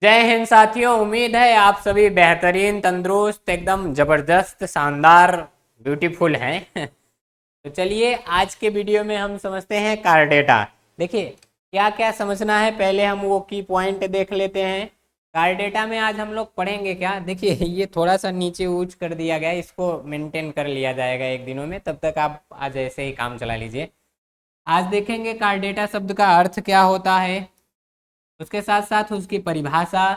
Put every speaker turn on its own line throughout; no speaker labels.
जय हिंद साथियों। उम्मीद है आप सभी बेहतरीन, तंदुरुस्त, एकदम जबरदस्त, शानदार, ब्यूटीफुल हैं। तो चलिए आज के वीडियो में हम समझते हैं कार डेटा। देखिए क्या क्या समझना है, पहले हम वो की पॉइंट देख लेते हैं। कार डेटा में आज हम लोग पढ़ेंगे क्या, देखिए ये थोड़ा सा नीचे ऊंच कर दिया गया है, इसको मेंटेन कर लिया जाएगा एक दिनों में, तब तक आप आज ऐसे ही काम चला लीजिए। आज देखेंगे कार डेटा शब्द का अर्थ क्या होता है, उसके साथ साथ उसकी परिभाषा,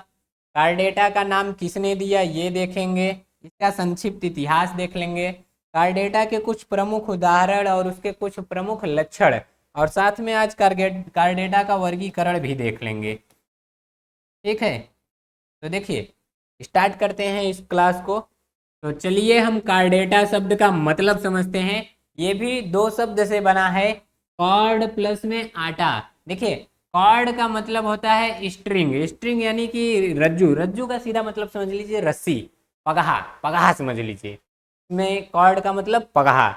कार डेटा का नाम किसने दिया ये देखेंगे, इसका संक्षिप्त इतिहास देख लेंगे, कार डेटा के कुछ प्रमुख उदाहरण और उसके कुछ प्रमुख लक्षण, और साथ में आज कार डेटा का वर्गीकरण भी देख लेंगे। ठीक है, तो देखिए स्टार्ट करते हैं इस क्लास को। तो चलिए हम कार डेटा शब्द का मतलब समझते हैं। ये भी दो शब्द से बना है, कॉर्ड प्लस में आटा। देखिए कॉर्ड का मतलब होता है स्ट्रिंग, स्ट्रिंग यानी कि रज्जू, रज्जू का सीधा मतलब समझ लीजिए रस्सी, पगहा, पगहा समझ लीजिए। में कॉर्ड का मतलब पगहा।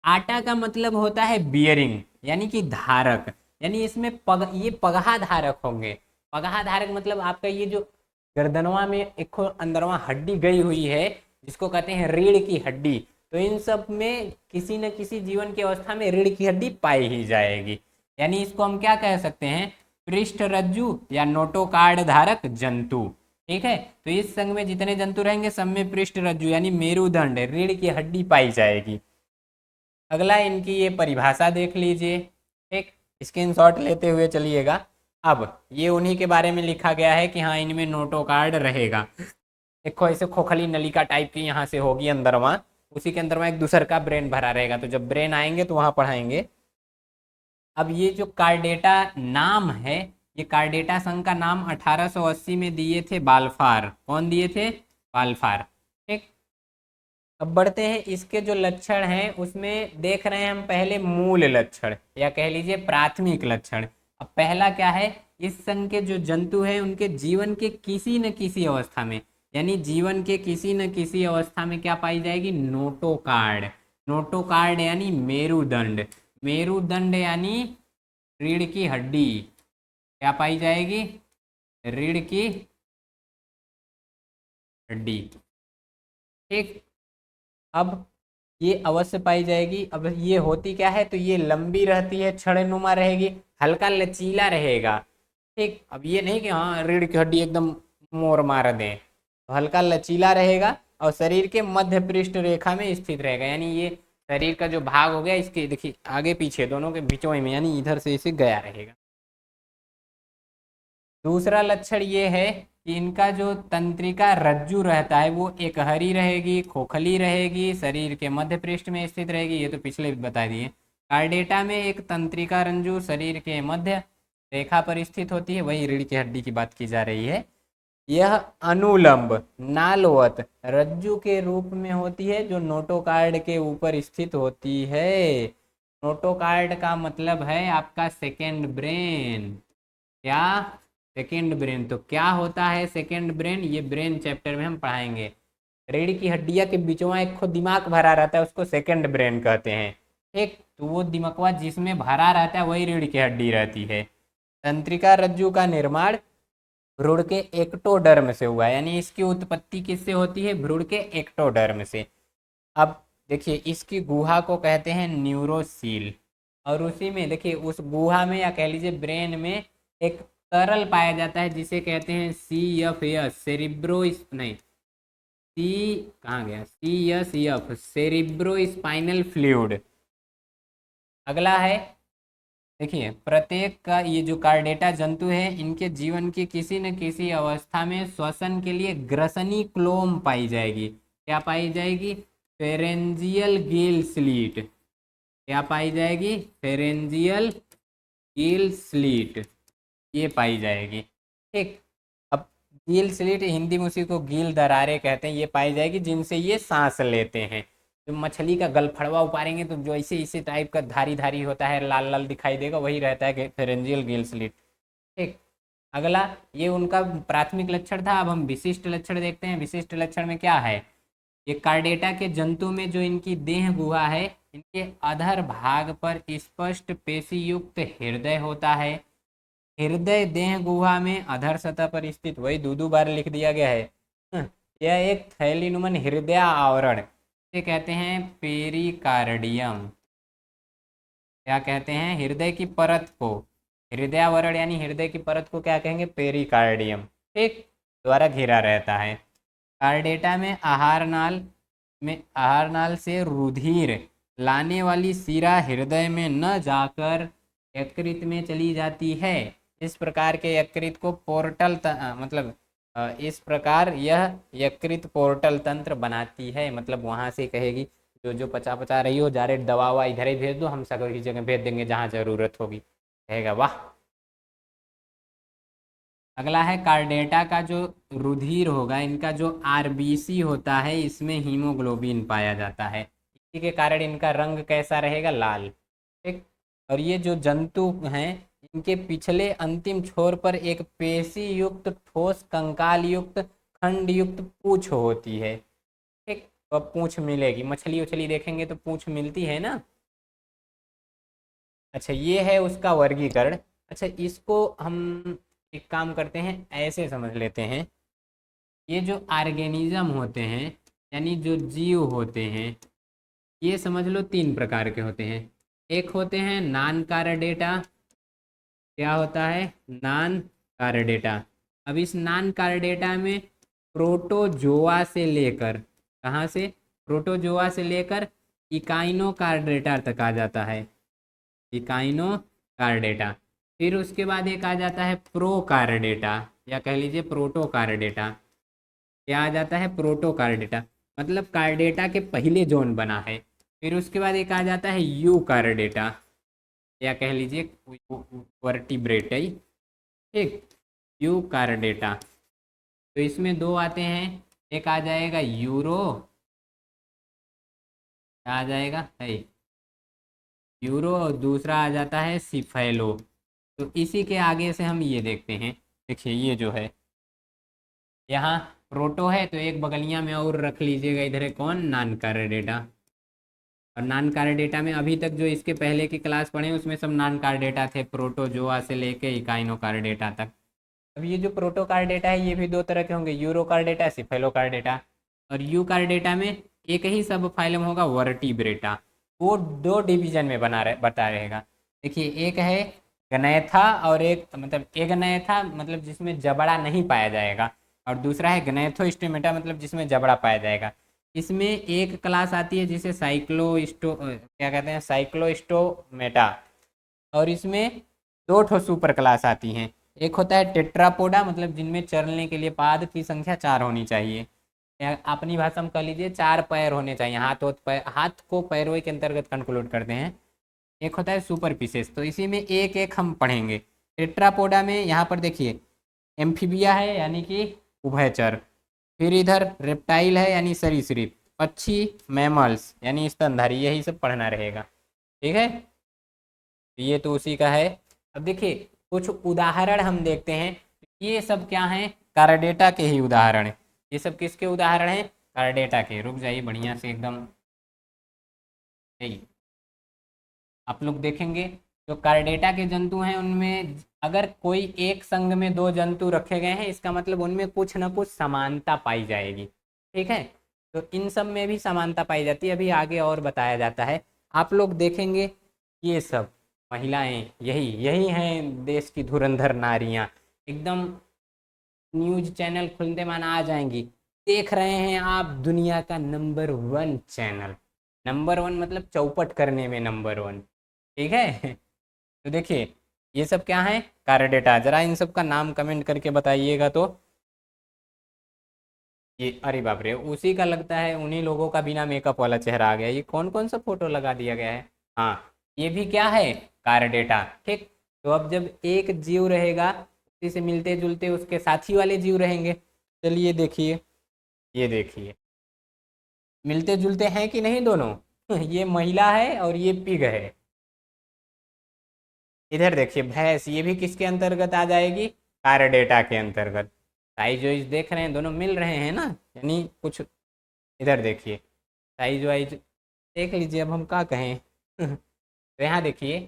आटा का मतलब होता है बियरिंग यानी कि धारक, यानी इसमें ये पगहा धारक होंगे। पगहा धारक मतलब आपका ये जो गर्दनवा में एक अंदरवा हड्डी गई हुई है, जिसको कहते हैं रीढ़ की हड्डी, तो इन सब में किसी न किसी जीवन की अवस्था में रीढ़ की हड्डी पाई ही जाएगी। यानी इसको हम क्या कह सकते हैं, पृष्ठ रज्जु या नोटोकार्ड धारक जंतु। ठीक है, तो इस संघ में जितने जंतु रहेंगे सब में पृष्ठ रज्जु यानी मेरुदंड, रीढ़ की हड्डी पाई जाएगी। अगला इनकी ये परिभाषा देख लीजिए। ठीक, स्क्रीनशॉट लेते हुए चलिएगा। अब ये उन्हीं के बारे में लिखा गया है कि हाँ इनमें नोटोकार्ड रहेगा। देखो ऐसे खोखली नलिका टाइप की यहाँ से होगी अंदर, वहाँ उसी के अंदर वहाँ एक दूसर का ब्रेन भरा रहेगा, तो जब ब्रेन आएंगे तो वहाँ पढ़ाएंगे। अब ये जो कार्डेटा नाम है, ये कार्डेटा संघ का नाम 1880 में दिए थे बाल्फार। कौन दिए थे? बाल्फार। ठीक, अब बढ़ते हैं इसके जो लक्षण हैं, उसमें देख रहे हैं हम पहले मूल लक्षण या कह लीजिए प्राथमिक लक्षण। अब पहला क्या है, इस संघ के जो जंतु हैं उनके जीवन के किसी न किसी अवस्था में, यानी जीवन के किसी न किसी अवस्था में क्या पाई जाएगी, नोटोकार्ड। नोटोकार्ड यानी मेरुदंड, मेरुदंड यानी रीढ़ की हड्डी क्या पाई जाएगी, रीढ़ की हड्डी। ठीक, अब ये अवश्य पाई जाएगी। अब ये होती क्या है, तो ये लंबी रहती है, छड़नुमा रहेगी, हल्का लचीला रहेगा। ठीक, अब ये नहीं कि हाँ रीढ़ की हड्डी एकदम मोर मार दें, तो हल्का लचीला रहेगा और शरीर के मध्य पृष्ठ रेखा में स्थित रहेगा। यानी ये शरीर का जो भाग हो गया इसके देखिए आगे पीछे दोनों के बीचों में, यानी इधर से इसे गया रहेगा। दूसरा लक्षण ये है कि इनका जो तंत्रिका रज्जु रहता है वो एकहरी रहेगी, खोखली रहेगी, शरीर के मध्य पृष्ठ में स्थित रहेगी, ये तो पिछले भी बता दिए। कार्डेटा में एक तंत्रिका रज्जु शरीर के मध्य रेखा पर स्थित होती है, वही रीढ़ की हड्डी की बात की जा रही है। यह अनुलंब नालवत रज्जु के रूप में होती है, जो नोटोकार्ड के ऊपर स्थित होती है। नोटोकार्ड का मतलब है आपका सेकेंड ब्रेन। क्या? Second brain. तो क्या होता है सेकेंड ब्रेन, ये ब्रेन चैप्टर में हम पढ़ाएंगे। रीढ़ की हड्डियां के बीचों एक खुद दिमाग भरा रहता है, उसको सेकेंड ब्रेन कहते हैं। ठीक, तो वो दिमागवा जिसमें भरा रहता है वही रीढ़ की हड्डी रहती है। तंत्रिका रज्जु का निर्माण भ्रूण के एक्टोडर्म से हुआ है, यानी इसकी उत्पत्ति किससे होती है, भ्रूण के एक्टोडर्म से। अब देखिए इसकी गुहा को कहते हैं न्यूरोसील, और उसी में देखिए उस गुहा में या कह लीजिए ब्रेन में एक तरल पाया जाता है जिसे कहते हैं CFS, सेरिब्रो नहीं, सी कहाँ गया, CSF, सेरिब्रो स्पाइनल फ्लूइड। अगला है, देखिए प्रत्येक का ये जो कार्डेटा जंतु है इनके जीवन की किसी न किसी अवस्था में श्वसन के लिए ग्रसनी क्लोम पाई जाएगी। क्या पाई जाएगी? Pharyngeal Gill slit. क्या पाई जाएगी? फेरेंजियल गिल स्लीट, ये पाई जाएगी। ठीक, अब गिल स्लीट हिंदी में उसी को गिल दरारें कहते हैं, ये पाई जाएगी जिनसे ये सांस लेते हैं। तो मछली का गलफड़वा उपारेंगे तो जो ऐसे इसी टाइप का धारी धारी होता है, लाल लाल दिखाई देगा, वही रहता है फेरेंजियल गिल स्लीट। ठीक, अगला ये उनका प्राथमिक लक्षण था। अब हम विशिष्ट लक्षण देखते हैं। विशिष्ट लक्षण में क्या है, ये कार्डेटा के जंतु में जो इनकी देह गुहा है, इनके अधर भाग पर स्पष्ट पेशी युक्त हृदय होता है। हृदय देह गुहा में अधर सतह पर स्थित, वही दो बार लिख दिया गया है। यह एक थैलीनुमन हृदय आवरण, इसे कहते हैं पेरिकार्डियम। क्या कहते हैं? हृदय की परत को, हृदयावरण यानी हृदय की परत को क्या कहेंगे? पेरिकार्डियम। ठीक, द्वारा घिरा रहता है। कार्डेटा में आहार नाल से रुधिर लाने वाली शिरा हृदय में न जाकर यकृत में चली जाती है। इस प्रकार के यकृत को मतलब इस प्रकार यह यकृत पोर्टल तंत्र बनाती है। मतलब वहां से कहेगी जो जो पचा पचा रही हो, डायरेक्ट दवा ववा इधर ही भेज दो, हम सगर की जगह भेज देंगे जहाँ जरूरत होगी। कहेगा वाह। अगला है कार्डेटा का जो रुधिर होगा, इनका जो आरबीसी होता है, इसमें हीमोग्लोबिन पाया जाता है। इसी के कारण इनका रंग कैसा रहेगा? लाल। ठीक। और ये जो जंतु हैं, इनके पिछले अंतिम छोर पर एक पेशी युक्त ठोस कंकाल युक्त खंड युक्त पूंछ होती है। ठीक, तो अब पूंछ मिलेगी, मछली उछली देखेंगे तो पूंछ मिलती है ना। अच्छा, ये है उसका वर्गीकरण। अच्छा, इसको हम एक काम करते हैं, ऐसे समझ लेते हैं। ये जो ऑर्गेनिज्म होते हैं, यानी जो जीव होते हैं, ये समझ लो तीन प्रकार के होते हैं। एक होते हैं नॉन कार्डेटा। क्या होता है? Non chordata. अब इस नॉन कार्डेटा में प्रोटोजोआ से लेकर, कहाँ से? प्रोटोजोआ से लेकर इकाइनो कार्डेटा तक आ जाता है। इकाइनो कार्डेटा। फिर उसके बाद एक आ जाता है प्रोकार्डेटा, या कह लीजिए प्रोटोकार्डेटा। क्या आ जाता है? प्रोटोकार्डेटा, मतलब कार्डेटा के पहले जोन बना है। फिर उसके बाद एक आ जाता है यूकार्डेटा, या कह लीजिए वर्टिब्रेटई। ठीक, यूकार्डेटा। तो इसमें दो आते हैं, एक आ जाएगा यूरो, आ जाएगा है यूरो, और दूसरा आ जाता है सिफेलो। तो इसी के आगे से हम ये देखते हैं। देखिए ये जो है, यहाँ प्रोटो है तो एक बगलिया में और रख लीजिएगा, इधर है कौन? Non chordata. और नॉन कार्डेटा में अभी तक जो इसके पहले की क्लास पढ़े उसमें सब नॉन कार्डेटा थे, प्रोटोजोआ से लेके इकाइनो कार्डेटा तक। अब ये जो प्रोटो कार्डेटा है, ये भी दो तरह के होंगे, यूरो कार्डेटा, सिफेलो कार्डेटा। और यू कार्डेटा में एक ही सब फाइलम होगा, वर्टिब्रेटा। वो दो डिवीजन में बता रहेगा। देखिए, एक है गनैथा, और एक मतलब एगनैथा, मतलब जिसमें जबड़ा नहीं पाया जाएगा, और दूसरा है गनैथोस्टोमेटा, मतलब जिसमें जबड़ा पाया जाएगा। इसमें एक क्लास आती है जिसे क्या कहते हैं? साइक्लोस्टोमेटा। और इसमें दो ठो सुपर क्लास आती हैं। एक होता है टेट्रापोडा, मतलब जिनमें चलने के लिए पाद की संख्या 4 होनी चाहिए, या अपनी भाषा में कह लीजिए 4 पैर होने चाहिए। हाथ को पैरों के अंतर्गत कंक्लूड करते हैं। एक होता है सुपर पीसेस, तो इसी में एक एक हम पढ़ेंगे। टेट्रापोडा में यहाँ पर देखिए एम्फीबिया है, यानी कि उभयचर। फिर इधर रेप्टाइल है, यानी सरीसृप। पक्षी, मैमल्स यानी स्तनधारी, यही सब पढ़ना रहेगा। ठीक है, ये तो उसी का है। अब देखिए कुछ उदाहरण हम देखते हैं। ये सब क्या हैं? कार्डेटा के ही उदाहरण हैं। ये सब किसके उदाहरण हैं? कार्डेटा के। रुक जाइए बढ़िया से एकदम, यही आप लोग देखेंगे। जो कार्डेटा के जंतु हैं उनमें अगर कोई एक संघ में दो जंतु रखे गए हैं, इसका मतलब उनमें कुछ ना कुछ समानता पाई जाएगी। ठीक है, तो इन सब में भी समानता पाई जाती है, अभी आगे और बताया जाता है। आप लोग देखेंगे ये सब महिलाएं, यही यही हैं देश की धुरंधर नारियां। एकदम न्यूज चैनल खुलते माना आ जाएंगी। देख रहे हैं आप दुनिया का नंबर 1 चैनल। नंबर 1 मतलब चौपट करने में नंबर 1। ठीक है। तो देखिए ये सब क्या है? कार्डेटा। जरा इन सब का नाम कमेंट करके बताइएगा। तो ये, अरे बाप रे, उसी का लगता है, उन्हीं लोगों का बिना मेकअप वाला चेहरा आ गया। ये कौन कौन सा फोटो लगा दिया गया है? हाँ, ये भी क्या है? कार्डेटा। ठीक, तो अब जब एक जीव रहेगा, उसी से मिलते जुलते उसके साथी वाले जीव रहेंगे। चलिए देखिए, ये देखिए मिलते जुलते हैं कि नहीं दोनों? ये महिला है और ये पिग है। इधर देखिए भैंस, ये भी किसके अंतर्गत आ जाएगी? कार्डेटा के अंतर्गत। साइज वाइज देख रहे हैं, दोनों मिल रहे हैं ना, यानी कुछ। इधर देखिए साइज वाइज देख लीजिए, अब हम क्या कहें। तो यहाँ देखिए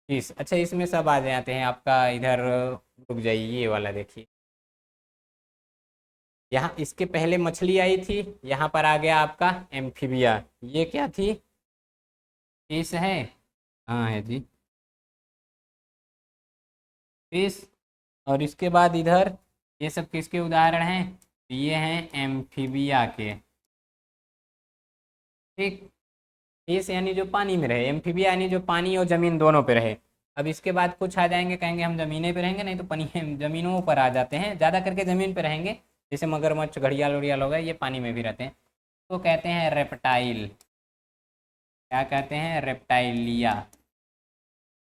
फिश, अच्छा इसमें सब आ जाते हैं आपका इधर। रुक जाइए, ये वाला देखिए, यहाँ इसके पहले मछली आई थी, यहाँ पर आ गया आपका एम्फीबिया। ये क्या थी? फिश है, हाँ है जी, फिश। और इसके बाद इधर ये सब किसके उदाहरण हैं? ये हैं एम्फीबिया के। ठीक, फिश यानी जो पानी में रहे, एम्फीबिया यानी जो पानी और जमीन दोनों पे रहे। अब इसके बाद कुछ आ जाएंगे, कहेंगे हम जमीने पे रहेंगे, नहीं तो पानी जमीनों पर आ जाते हैं, ज़्यादा करके ज़मीन पे रहेंगे। जैसे मगरमच्छ, घड़ियाल उड़ियाल हो गए, ये पानी में भी रहते हैं। तो कहते हैं रेप्टाइल। क्या कहते हैं? रेप्टाइलिया।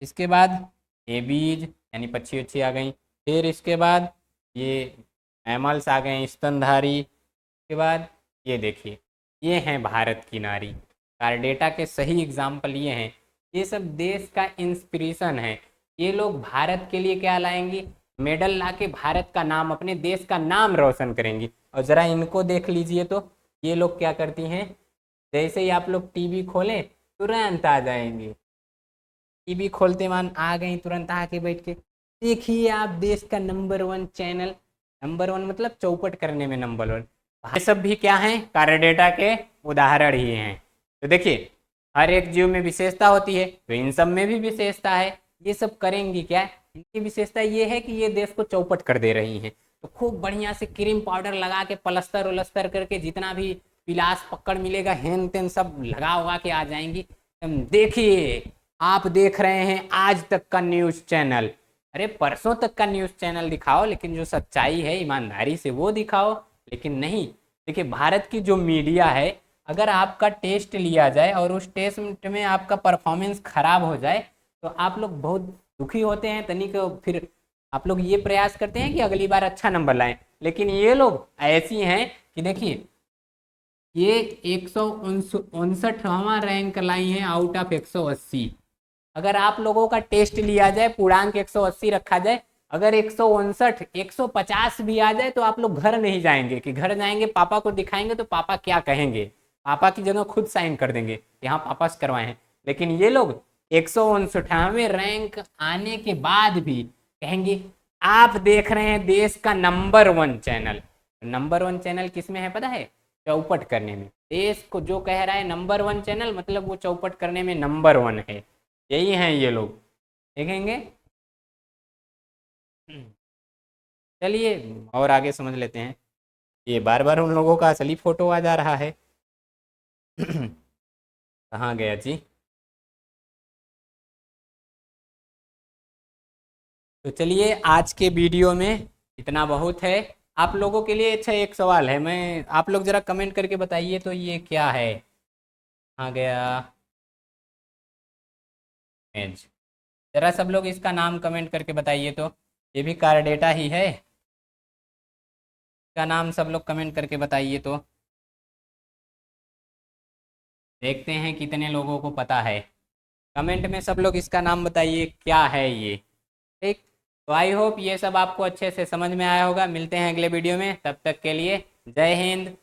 इसके बाद एबीज यानी पक्षी वक्षी आ गई। फिर इसके बाद ये मैमल्स आ गए, स्तनधारी। इसके बाद ये देखिए, ये हैं भारत की नारी। कार्डेटा के सही एग्जाम्पल ये हैं। ये सब देश का इंस्पिरेशन है। ये लोग भारत के लिए क्या लाएंगी? मेडल ला के भारत का नाम, अपने देश का नाम रोशन करेंगी। और ज़रा इनको देख लीजिए तो, ये लोग क्या करती हैं? जैसे ही आप लोग टीवी खोलें तुरंत आ जाएंगे। टीवी खोलते मान आ गई, तुरंत आके बैठ के देखिए आप देश का नंबर 1 चैनल। नंबर 1 मतलब चौपट करने में नंबर 1। ये सब भी क्या हैं? कार्डेटा के उदाहरण ही हैं। तो देखिए, हर एक जीव में विशेषता होती है, तो इन सब में भी विशेषता है। ये सब करेंगी क्या? इनकी विशेषता ये है कि ये देश को चौपट कर दे रही हैं। तो खूब बढ़िया से क्रीम पाउडर लगा के, पलस्तर उलस्तर करके, जितना भी पिलास पकड़ मिलेगा हेन तेन सब लगा उगा के आ जाएंगी। देखिए, आप देख रहे हैं आज तक का न्यूज़ चैनल। अरे परसों तक का न्यूज़ चैनल दिखाओ, लेकिन जो सच्चाई है ईमानदारी से वो दिखाओ। लेकिन नहीं। देखिए, भारत की जो मीडिया है, अगर आपका टेस्ट लिया जाए और उस टेस्ट में आपका परफॉर्मेंस खराब हो जाए तो आप लोग बहुत दुखी होते हैं तनिक। फिर आप लोग ये प्रयास करते हैं कि अगली बार अच्छा नंबर लाएं। लेकिन ये लोग ऐसी हैं कि देखिए, ये 159वां रैंक लाई हैं आउट ऑफ 180। अगर आप लोगों का टेस्ट लिया जाए, पूर्णांक 180 रखा जाए, अगर 159 150 भी आ जाए तो आप लोग घर नहीं जाएंगे। कि घर जाएंगे पापा को दिखाएंगे तो पापा क्या कहेंगे? पापा की जगह खुद साइन कर देंगे, यहाँ पापा से करवाए हैं। लेकिन ये लोग 159वें रैंक आने के बाद भी कहेंगे आप देख रहे हैं देश का नंबर 1 चैनल। नंबर 1 चैनल किस में है पता है? चौपट करने में। देश को जो कह रहा है नंबर 1 चैनल, मतलब वो चौपट करने में नंबर 1 है। यही हैं ये लोग, देखेंगे। चलिए और आगे समझ लेते हैं। ये बार बार उन लोगों का असली फोटो आ जा रहा है। कहाँ गया जी? तो चलिए आज के वीडियो में इतना बहुत है। आप लोगों के लिए अच्छा एक सवाल है, मैं आप लोग ज़रा कमेंट करके बताइए तो ये क्या है? कहाँ गया इमेज? ज़रा सब लोग इसका नाम कमेंट करके बताइए तो। ये भी कार्डेटा ही है। इसका नाम सब लोग कमेंट करके बताइए तो, देखते हैं कितने लोगों को पता है। कमेंट में सब लोग इसका नाम बताइए क्या है ये। ठीक। तो आई होप ये सब आपको अच्छे से समझ में आया होगा। मिलते हैं अगले वीडियो में, तब तक के लिए जय हिंद,